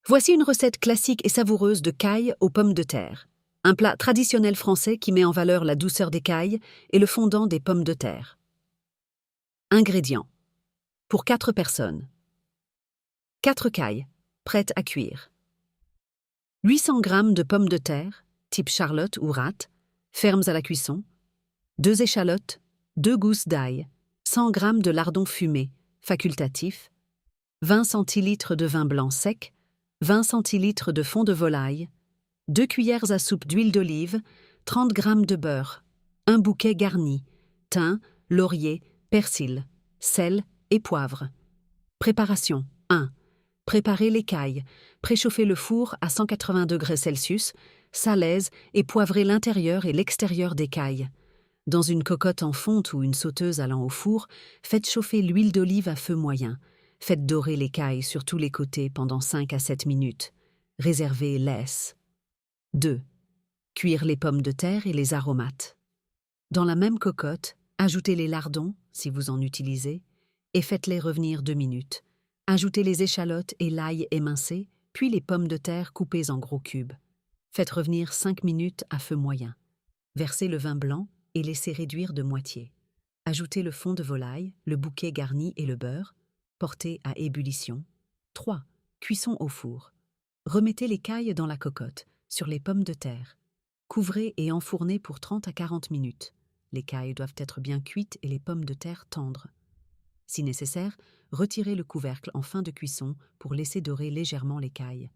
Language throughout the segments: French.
Voici une recette classique et savoureuse de caille aux pommes de terre. Un plat traditionnel français qui met en valeur la douceur des cailles et le fondant des pommes de terre. Ingrédients. Pour 4 personnes. 4 cailles, prêtes à cuire. 800 g de pommes de terre, type charlotte ou rate, fermes à la cuisson. 2 échalotes, 2 gousses d'ail, 100 g de lardons fumés, facultatif. 20 centilitres de vin blanc sec, 20 centilitres de fond de volaille, 2 cuillères à soupe d'huile d'olive, 30 g de beurre, un bouquet garni, thym, laurier, persil, sel et poivre. Préparation 1. Préparez les cailles. Préchauffez le four à 180 degrés Celsius, salaise et poivrez l'intérieur et l'extérieur des cailles. Dans une cocotte en fonte ou une sauteuse allant au four, faites chauffer l'huile d'olive à feu moyen. Faites dorer les cailles sur tous les côtés pendant 5 à 7 minutes. Réservez laisse. 2. Cuire les pommes de terre et les aromates. Dans la même cocotte, ajoutez les lardons, si vous en utilisez, et faites-les revenir 2 minutes. Ajoutez les échalotes et l'ail émincé, puis les pommes de terre coupées en gros cubes. Faites revenir 5 minutes à feu moyen. Versez le vin blanc et laissez réduire de moitié. Ajoutez le fond de volaille, le bouquet garni et le beurre. Portez à ébullition. 3. Cuisson au four. Remettez les cailles dans la cocotte, sur les pommes de terre. Couvrez et enfournez pour 30 à 40 minutes. Les cailles doivent être bien cuites et les pommes de terre tendres. Si nécessaire, retirez le couvercle en fin de cuisson pour laisser dorer légèrement les cailles.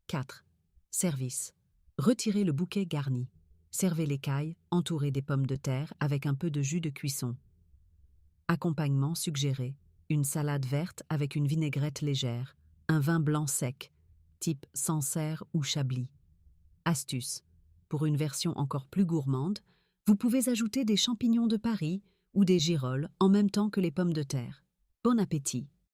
4. Service. Retirez le bouquet garni. Servez les cailles entourées des pommes de terre avec un peu de jus de cuisson. Accompagnement suggéré. Une salade verte avec une vinaigrette légère, un vin blanc sec, type Sancerre ou Chablis. Astuce. Pour une version encore plus gourmande, vous pouvez ajouter des champignons de Paris ou des girolles en même temps que les pommes de terre. Bon appétit!